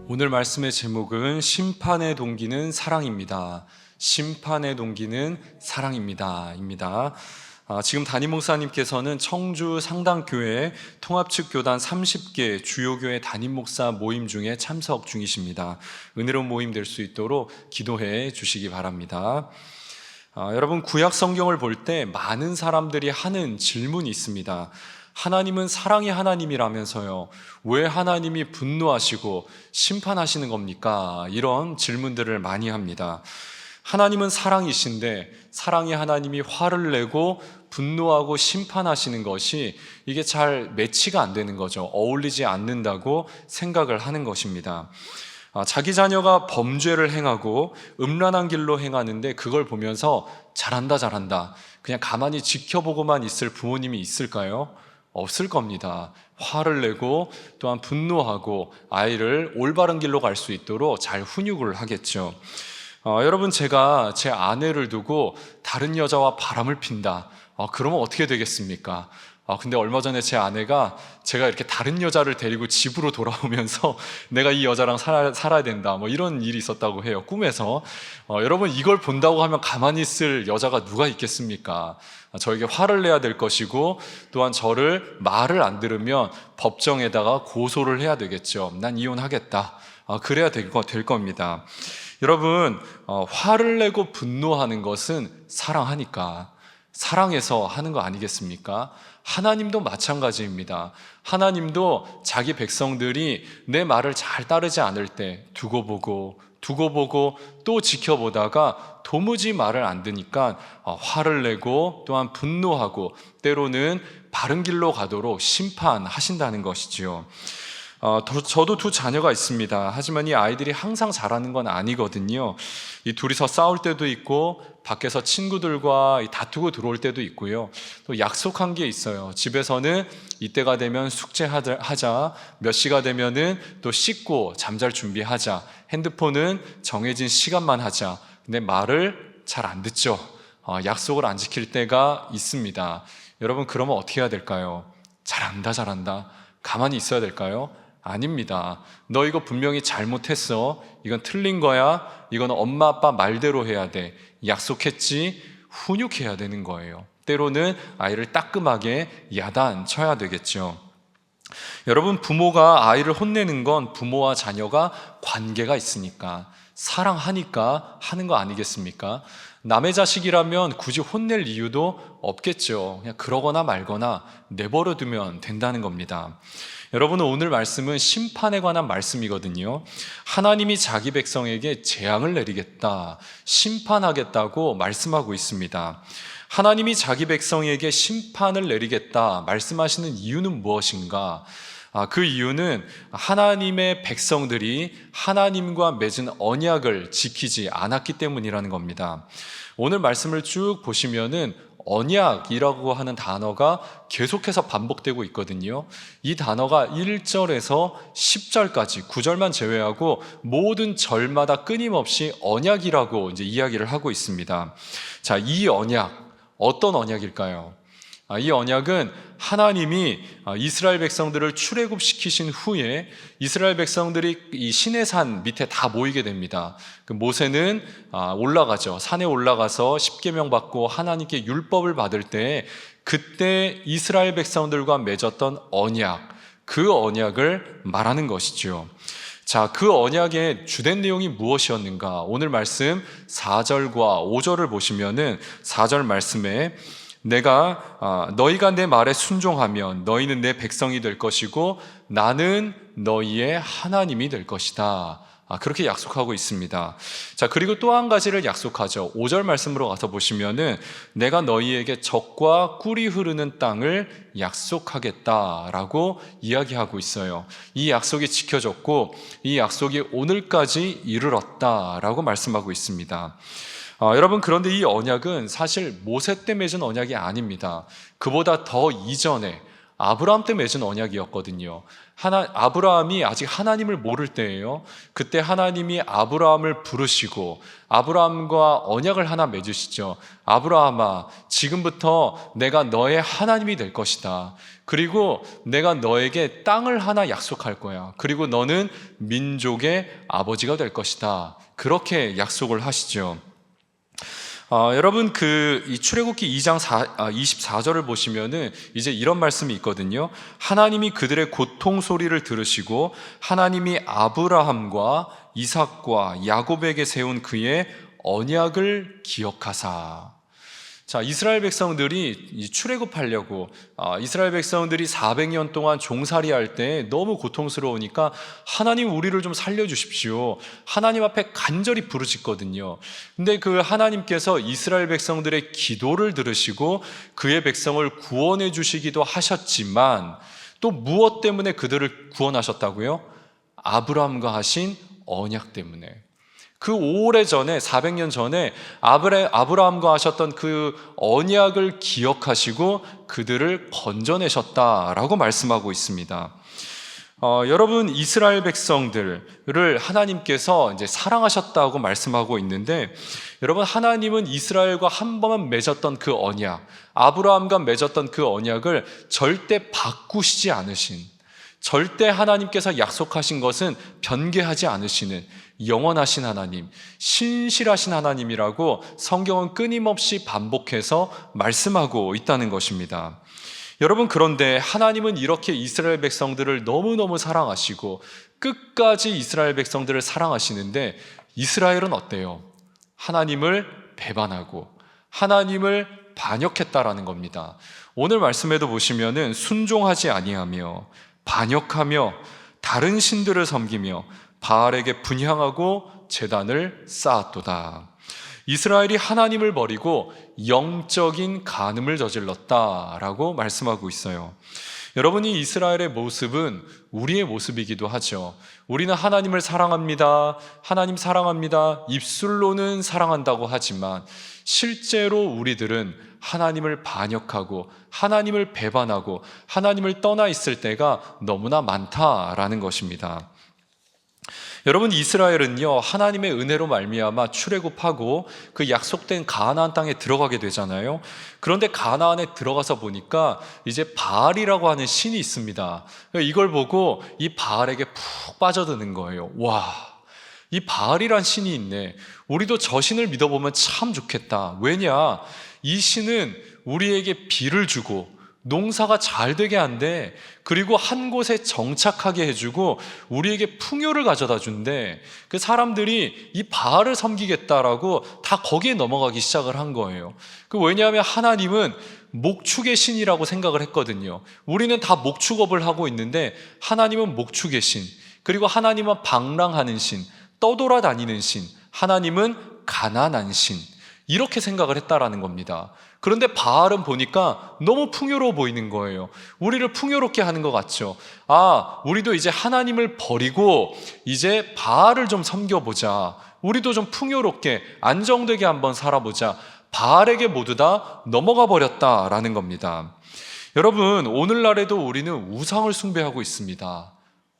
오늘 말씀의 제목은 심판의 동기는 사랑입니다. 심판의 동기는 사랑입니다. 지금 담임 목사님께서는 청주 상당교회 통합측 교단 30개 주요 교회 담임 목사 모임 중에 참석 중이십니다. 은혜로운 모임 될 수 있도록 기도해 주시기 바랍니다. 여러분, 구약 성경을 볼 때 많은 사람들이 하는 질문이 있습니다. 하나님은 사랑의 하나님이라면서요, 왜 하나님이 분노하시고 심판하시는 겁니까? 이런 질문들을 많이 합니다. 하나님은 사랑이신데 사랑의 하나님이 화를 내고 분노하고 심판하시는 것이 이게 잘 매치가 안 되는 거죠. 어울리지 않는다고 생각을 하는 것입니다. 자기 자녀가 범죄를 행하고 음란한 길로 행하는데 그걸 보면서 잘한다 그냥 가만히 지켜보고만 있을 부모님이 있을까요? 없을 겁니다. 화를 내고 또한 분노하고 아이를 올바른 길로 갈 수 있도록 잘 훈육을 하겠죠. 여러분, 제가 제 아내를 두고 다른 여자와 바람을 핀다. 그러면 어떻게 되겠습니까? 근데 얼마 전에 제 아내가 제가 이렇게 다른 여자를 데리고 집으로 돌아오면서 내가 이 여자랑 살아야 된다, 이런 일이 있었다고 해요, 꿈에서. 여러분, 이걸 본다고 하면 가만히 있을 여자가 누가 있겠습니까? 저에게 화를 내야 될 것이고, 또한 저를 말을 안 들으면 법정에다가 고소를 해야 되겠죠. 난 이혼하겠다. 그래야 될 겁니다. 여러분, 화를 내고 분노하는 것은 사랑하니까, 사랑해서 하는 거 아니겠습니까? 하나님도 마찬가지입니다. 하나님도 자기 백성들이 내 말을 잘 따르지 않을 때 두고 보고 또 지켜보다가 도무지 말을 안 듣니까 화를 내고 또한 분노하고 때로는 바른 길로 가도록 심판하신다는 것이지요. 저도 두 자녀가 있습니다. 하지만 이 아이들이 항상 잘하는 건 아니거든요. 이 둘이서 싸울 때도 있고 밖에서 친구들과 다투고 들어올 때도 있고요. 또 약속한 게 있어요. 집에서는 이때가 되면 숙제하자, 몇 시가 되면은 또 씻고 잠잘 준비하자, 핸드폰은 정해진 시간만 하자. 근데 말을 잘 안 듣죠. 약속을 안 지킬 때가 있습니다. 여러분, 그러면 어떻게 해야 될까요? 잘한다 가만히 있어야 될까요? 아닙니다. 너 이거 분명히 잘못했어. 이건 틀린 거야. 이건 엄마 아빠 말대로 해야 돼. 약속했지? 훈육해야 되는 거예요. 때로는 아이를 따끔하게 야단쳐야 되겠죠. 여러분, 부모가 아이를 혼내는 건 부모와 자녀가 관계가 있으니까, 사랑하니까 하는 거 아니겠습니까? 남의 자식이라면 굳이 혼낼 이유도 없겠죠. 그냥 그러거나 말거나 내버려 두면 된다는 겁니다. 여러분, 오늘 말씀은 심판에 관한 말씀이거든요. 하나님이 자기 백성에게 재앙을 내리겠다, 심판하겠다고 말씀하고 있습니다. 하나님이 자기 백성에게 심판을 내리겠다 말씀하시는 이유는 무엇인가? 그 이유는 하나님의 백성들이 하나님과 맺은 언약을 지키지 않았기 때문이라는 겁니다. 오늘 말씀을 쭉 보시면은 언약이라고 하는 단어가 계속해서 반복되고 있거든요. 이 단어가 1절에서 10절까지 9절만 제외하고 모든 절마다 끊임없이 언약이라고 이제 이야기를 하고 있습니다. 자, 이 언약, 어떤 언약일까요? 이 언약은 하나님이 이스라엘 백성들을 출애굽시키신 후에 이스라엘 백성들이 이 시내산 밑에 다 모이게 됩니다. 모세는 올라가죠. 산에 올라가서 십계명 받고 하나님께 율법을 받을 때 그때 이스라엘 백성들과 맺었던 언약, 그 언약을 말하는 것이죠. 자, 그 언약의 주된 내용이 무엇이었는가? 오늘 말씀 4절과 5절을 보시면은 4절 말씀에 너희가 내 말에 순종하면 너희는 내 백성이 될 것이고 나는 너희의 하나님이 될 것이다. 그렇게 약속하고 있습니다. 자, 그리고 또 한 가지를 약속하죠. 5절 말씀으로 가서 보시면은 내가 너희에게 젖과 꿀이 흐르는 땅을 약속하겠다라고 이야기하고 있어요. 이 약속이 지켜졌고 이 약속이 오늘까지 이르렀다라고 말씀하고 있습니다. 여러분, 그런데 이 언약은 사실 모세 때 맺은 언약이 아닙니다. 그보다 더 이전에 아브라함 때 맺은 언약이었거든요. 아브라함이 아직 하나님을 모를 때예요. 그때 하나님이 아브라함을 부르시고 아브라함과 언약을 하나 맺으시죠. 아브라함아, 지금부터 내가 너의 하나님이 될 것이다. 그리고 내가 너에게 땅을 하나 약속할 거야. 그리고 너는 민족의 아버지가 될 것이다. 그렇게 약속을 하시죠. 여러분, 이 출애굽기 2장 24절을 보시면은 이제 이런 말씀이 있거든요. 하나님이 그들의 고통 소리를 들으시고 하나님이 아브라함과 이삭과 야곱에게 세운 그의 언약을 기억하사. 자, 이스라엘 백성들이 출애굽하려고 이스라엘 백성들이 400년 동안 종살이할 때 너무 고통스러우니까 하나님 우리를 좀 살려주십시오. 하나님 앞에 간절히 부르짖거든요. 근데 그 하나님께서 이스라엘 백성들의 기도를 들으시고 그의 백성을 구원해 주시기도 하셨지만 또 무엇 때문에 그들을 구원하셨다고요? 아브라함과 하신 언약 때문에. 그 오래전에 400년 전에 아브라함과 하셨던 그 언약을 기억하시고 그들을 건져내셨다라고 말씀하고 있습니다. 여러분, 이스라엘 백성들을 하나님께서 이제 사랑하셨다고 말씀하고 있는데, 여러분, 하나님은 이스라엘과 한 번만 맺었던 그 언약, 아브라함과 맺었던 그 언약을 절대 바꾸시지 않으신, 절대 하나님께서 약속하신 것은 변개하지 않으시는 영원하신 하나님, 신실하신 하나님이라고 성경은 끊임없이 반복해서 말씀하고 있다는 것입니다. 여러분, 그런데 하나님은 이렇게 이스라엘 백성들을 너무너무 사랑하시고 끝까지 이스라엘 백성들을 사랑하시는데 이스라엘은 어때요? 하나님을 배반하고 하나님을 반역했다라는 겁니다. 오늘 말씀에도 보시면은 순종하지 아니하며 반역하며 다른 신들을 섬기며 바알에게 분향하고 제단을 쌓았도다. 이스라엘이 하나님을 버리고 영적인 간음을 저질렀다라고 말씀하고 있어요. 여러분이 이스라엘의 모습은 우리의 모습이기도 하죠. 우리는 하나님을 사랑합니다. 하나님 사랑합니다. 입술로는 사랑한다고 하지만 실제로 우리들은 하나님을 반역하고 하나님을 배반하고 하나님을 떠나 있을 때가 너무나 많다라는 것입니다. 여러분, 이스라엘은요 하나님의 은혜로 말미암아 출애굽하고 그 약속된 가나안 땅에 들어가게 되잖아요. 그런데 가나안에 들어가서 보니까 이제 바알이라고 하는 신이 있습니다. 이걸 보고 이 바알에게 푹 빠져드는 거예요. 와, 이 바알이란 신이 있네. 우리도 저 신을 믿어보면 참 좋겠다. 왜냐? 이 신은 우리에게 비를 주고 농사가 잘 되게 한대. 그리고 한 곳에 정착하게 해주고 우리에게 풍요를 가져다 준대. 그 사람들이 이 바알을 섬기겠다라고 다 거기에 넘어가기 시작을 한 거예요. 왜냐하면 하나님은 목축의 신이라고 생각을 했거든요. 우리는 다 목축업을 하고 있는데 하나님은 목축의 신, 그리고 하나님은 방랑하는 신, 떠돌아다니는 신, 하나님은 가난한 신, 이렇게 생각을 했다라는 겁니다. 그런데 바알은 보니까 너무 풍요로워 보이는 거예요. 우리를 풍요롭게 하는 것 같죠. 우리도 이제 하나님을 버리고 이제 바알을 좀 섬겨보자. 우리도 좀 풍요롭게 안정되게 한번 살아보자. 바알에게 모두 다 넘어가 버렸다라는 겁니다. 여러분, 오늘날에도 우리는 우상을 숭배하고 있습니다.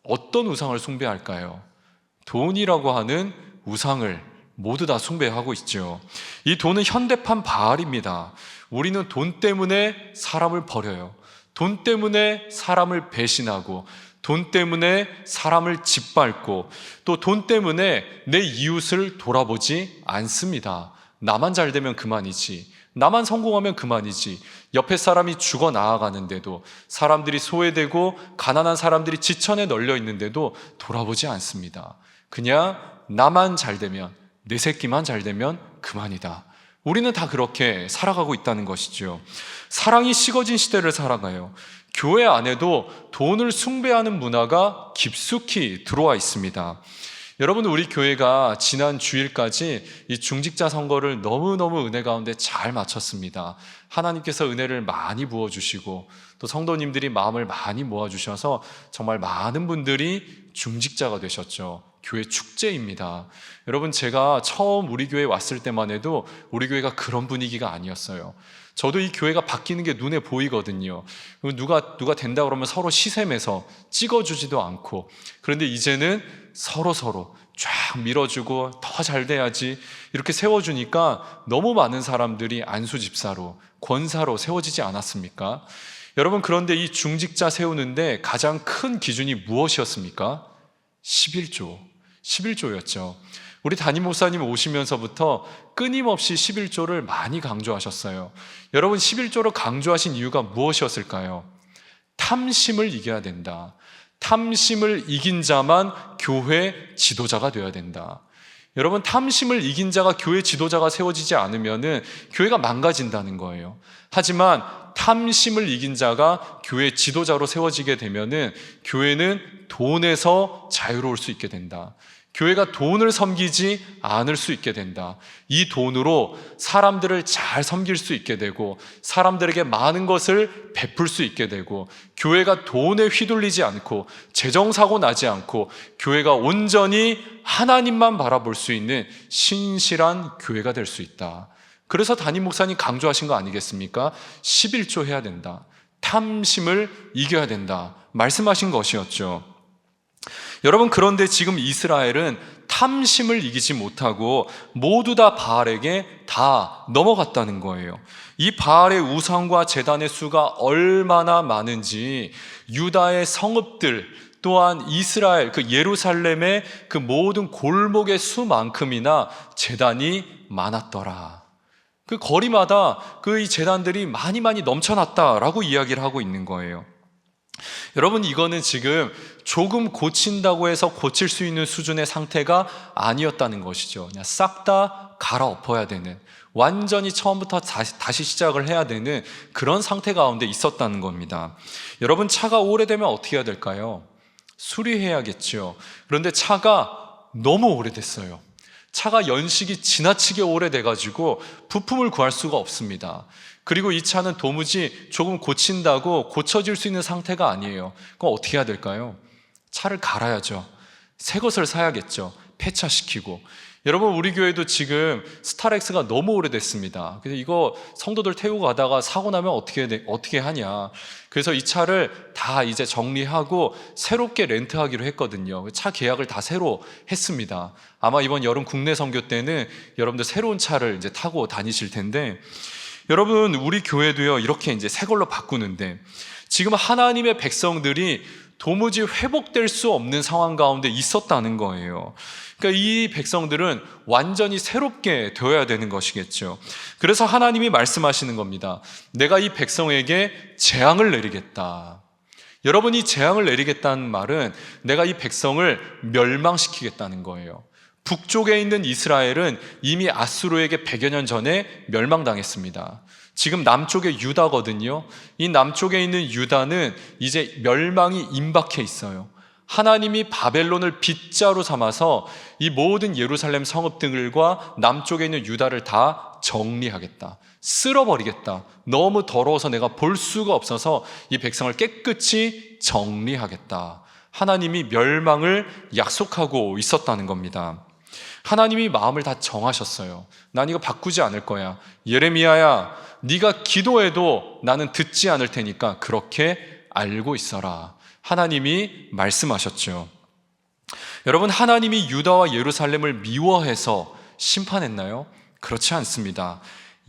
어떤 우상을 숭배할까요? 돈이라고 하는 우상을 모두 다 숭배하고 있죠. 이 돈은 현대판 바알입니다. 우리는 돈 때문에 사람을 버려요. 돈 때문에 사람을 배신하고 돈 때문에 사람을 짓밟고 또 돈 때문에 내 이웃을 돌아보지 않습니다. 나만 잘 되면 그만이지, 나만 성공하면 그만이지, 옆에 사람이 죽어 나아가는데도, 사람들이 소외되고 가난한 사람들이 지천에 널려 있는데도 돌아보지 않습니다. 그냥 나만 잘 되면, 내 새끼만 잘 되면 그만이다. 우리는 다 그렇게 살아가고 있다는 것이죠. 사랑이 식어진 시대를 살아가요. 교회 안에도 돈을 숭배하는 문화가 깊숙이 들어와 있습니다. 여러분, 우리 교회가 지난 주일까지 이 중직자 선거를 너무너무 은혜 가운데 잘 마쳤습니다. 하나님께서 은혜를 많이 부어주시고 또 성도님들이 마음을 많이 모아주셔서 정말 많은 분들이 중직자가 되셨죠. 교회 축제입니다. 여러분, 제가 처음 우리 교회에 왔을 때만 해도 우리 교회가 그런 분위기가 아니었어요. 저도 이 교회가 바뀌는 게 눈에 보이거든요. 누가 된다 그러면 서로 시샘해서 찍어주지도 않고, 그런데 이제는 서로 쫙 밀어주고 더 잘 돼야지 이렇게 세워주니까 너무 많은 사람들이 안수 집사로, 권사로 세워지지 않았습니까? 여러분, 그런데 이 중직자 세우는데 가장 큰 기준이 무엇이었습니까? 11조였죠. 우리 담임 목사님 오시면서부터 끊임없이 11조를 많이 강조하셨어요. 여러분, 11조를 강조하신 이유가 무엇이었을까요? 탐심을 이겨야 된다. 탐심을 이긴 자만 교회 지도자가 되어야 된다. 여러분, 탐심을 이긴 자가 교회 지도자가 세워지지 않으면 교회가 망가진다는 거예요. 하지만 탐심을 이긴 자가 교회 지도자로 세워지게 되면 교회는 돈에서 자유로울 수 있게 된다. 교회가 돈을 섬기지 않을 수 있게 된다. 이 돈으로 사람들을 잘 섬길 수 있게 되고, 사람들에게 많은 것을 베풀 수 있게 되고, 교회가 돈에 휘둘리지 않고 재정사고 나지 않고 교회가 온전히 하나님만 바라볼 수 있는 신실한 교회가 될 수 있다. 그래서 담임 목사님 강조하신 거 아니겠습니까? 11조 해야 된다. 탐심을 이겨야 된다. 말씀하신 것이었죠. 여러분, 그런데 지금 이스라엘은 탐심을 이기지 못하고 모두 다 바알에게 다 넘어갔다는 거예요. 이 바알의 우상과 제단의 수가 얼마나 많은지 유다의 성읍들, 또한 이스라엘 그 예루살렘의 그 모든 골목의 수만큼이나 제단이 많았더라. 그 거리마다 그 이 제단들이 많이 넘쳐났다라고 이야기를 하고 있는 거예요. 여러분, 이거는 지금 조금 고친다고 해서 고칠 수 있는 수준의 상태가 아니었다는 것이죠. 그냥 싹 다 갈아엎어야 되는, 완전히 처음부터 다시 시작을 해야 되는 그런 상태 가운데 있었다는 겁니다. 여러분, 차가 오래되면 어떻게 해야 될까요? 수리해야겠죠. 그런데 차가 너무 오래됐어요. 차가 연식이 지나치게 오래돼가지고 부품을 구할 수가 없습니다. 그리고 이 차는 도무지 조금 고친다고 고쳐질 수 있는 상태가 아니에요. 그럼 어떻게 해야 될까요? 차를 갈아야죠. 새 것을 사야겠죠. 폐차시키고. 여러분, 우리 교회도 지금 스타렉스가 너무 오래됐습니다. 그래서 이거 성도들 태우고 가다가 사고 나면 어떻게 하냐. 그래서 이 차를 다 이제 정리하고 새롭게 렌트하기로 했거든요. 차 계약을 다 새로 했습니다. 아마 이번 여름 국내 선교 때는 여러분들 새로운 차를 이제 타고 다니실 텐데, 여러분, 우리 교회도요, 이렇게 이제 새 걸로 바꾸는데, 지금 하나님의 백성들이 도무지 회복될 수 없는 상황 가운데 있었다는 거예요. 그러니까 이 백성들은 완전히 새롭게 되어야 되는 것이겠죠. 그래서 하나님이 말씀하시는 겁니다. 내가 이 백성에게 재앙을 내리겠다. 여러분, 이 재앙을 내리겠다는 말은 내가 이 백성을 멸망시키겠다는 거예요. 북쪽에 있는 이스라엘은 이미 아수르에게 100여 년 전에 멸망당했습니다. 지금 남쪽에 유다거든요. 이 남쪽에 있는 유다는 이제 멸망이 임박해 있어요. 하나님이 바벨론을 빗자루 삼아서 이 모든 예루살렘 성읍들과 남쪽에 있는 유다를 다 정리하겠다. 쓸어버리겠다. 너무 더러워서 내가 볼 수가 없어서 이 백성을 깨끗이 정리하겠다. 하나님이 멸망을 약속하고 있었다는 겁니다. 하나님이 마음을 다 정하셨어요. 난 이거 바꾸지 않을 거야. 예레미야야, 네가 기도해도 나는 듣지 않을 테니까 그렇게 알고 있어라. 하나님이 말씀하셨죠. 여러분, 하나님이 유다와 예루살렘을 미워해서 심판했나요? 그렇지 않습니다.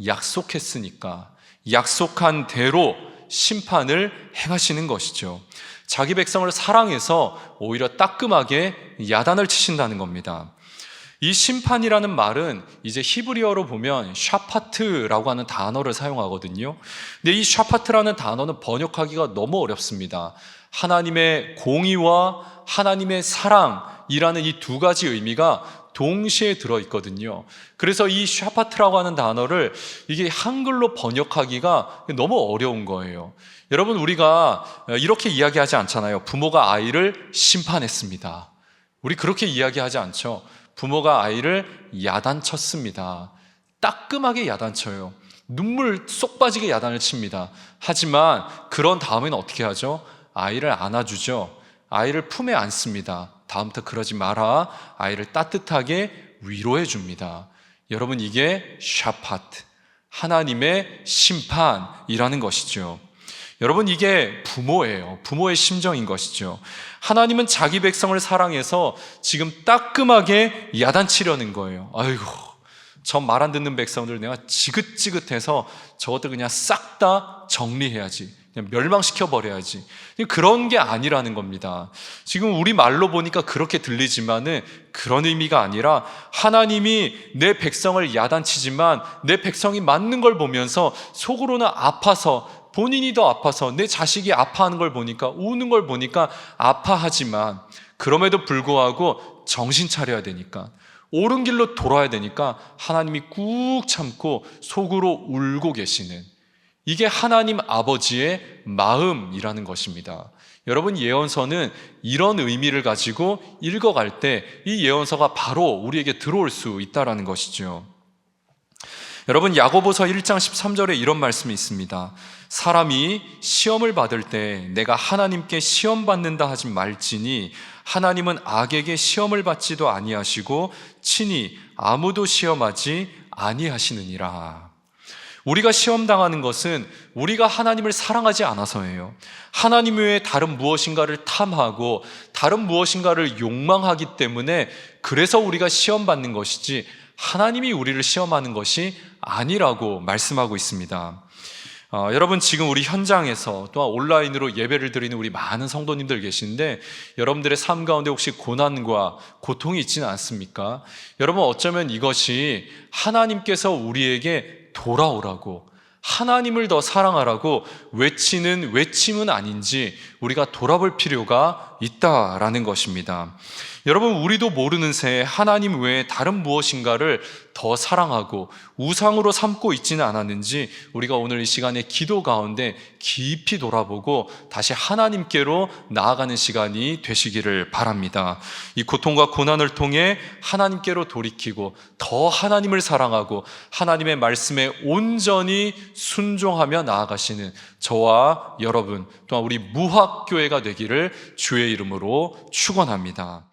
약속했으니까 약속한 대로 심판을 행하시는 것이죠. 자기 백성을 사랑해서 오히려 따끔하게 야단을 치신다는 겁니다. 이 심판이라는 말은 이제 히브리어로 보면 샤파트라고 하는 단어를 사용하거든요. 근데 이 샤파트라는 단어는 번역하기가 너무 어렵습니다. 하나님의 공의와 하나님의 사랑이라는 이 두 가지 의미가 동시에 들어있거든요. 그래서 이 샤파트라고 하는 단어를 이게 한글로 번역하기가 너무 어려운 거예요. 여러분, 우리가 이렇게 이야기하지 않잖아요. 부모가 아이를 심판했습니다. 우리 그렇게 이야기하지 않죠. 부모가 아이를 야단쳤습니다. 따끔하게 야단쳐요. 눈물 쏙 빠지게 야단을 칩니다. 하지만 그런 다음에는 어떻게 하죠? 아이를 안아주죠. 아이를 품에 안습니다. 다음부터 그러지 마라. 아이를 따뜻하게 위로해 줍니다. 여러분, 이게 샤파트, 하나님의 심판이라는 것이죠. 여러분, 이게 부모예요. 부모의 심정인 것이죠. 하나님은 자기 백성을 사랑해서 지금 따끔하게 야단치려는 거예요. 아이고, 저 말 안 듣는 백성들 내가 지긋지긋해서 저것들 그냥 싹 다 정리해야지, 그냥 멸망시켜버려야지. 그런 게 아니라는 겁니다. 지금 우리 말로 보니까 그렇게 들리지만은 그런 의미가 아니라, 하나님이 내 백성을 야단치지만 내 백성이 맞는 걸 보면서 속으로는 아파서, 본인이 더 아파서, 내 자식이 아파하는 걸 보니까, 우는 걸 보니까 아파하지만 그럼에도 불구하고 정신 차려야 되니까, 옳은 길로 돌아야 되니까 하나님이 꾹 참고 속으로 울고 계시는, 이게 하나님 아버지의 마음이라는 것입니다. 여러분, 예언서는 이런 의미를 가지고 읽어갈 때 이 예언서가 바로 우리에게 들어올 수 있다는 것이죠. 여러분, 야고보서 1장 13절에 이런 말씀이 있습니다. 사람이 시험을 받을 때 내가 하나님께 시험 받는다 하지 말지니 하나님은 악에게 시험을 받지도 아니하시고 친히 아무도 시험하지 아니하시느니라. 우리가 시험당하는 것은 우리가 하나님을 사랑하지 않아서예요. 하나님 외에 다른 무엇인가를 탐하고 다른 무엇인가를 욕망하기 때문에, 그래서 우리가 시험받는 것이지 하나님이 우리를 시험하는 것이 아니라고 말씀하고 있습니다. 여러분, 지금 우리 현장에서 또한 온라인으로 예배를 드리는 우리 많은 성도님들 계신데, 여러분들의 삶 가운데 혹시 고난과 고통이 있지는 않습니까? 여러분, 어쩌면 이것이 하나님께서 우리에게 돌아오라고, 하나님을 더 사랑하라고 외치는 외침은 아닌지 우리가 돌아볼 필요가 있다라는 것입니다. 여러분, 우리도 모르는 새에 하나님 외에 다른 무엇인가를 더 사랑하고 우상으로 삼고 있지는 않았는지 우리가 오늘 이 시간에 기도 가운데 깊이 돌아보고 다시 하나님께로 나아가는 시간이 되시기를 바랍니다. 이 고통과 고난을 통해 하나님께로 돌이키고 더 하나님을 사랑하고 하나님의 말씀에 온전히 순종하며 나아가시는 저와 여러분, 또한 우리 무학교회가 되기를 주의 이름으로 축원합니다.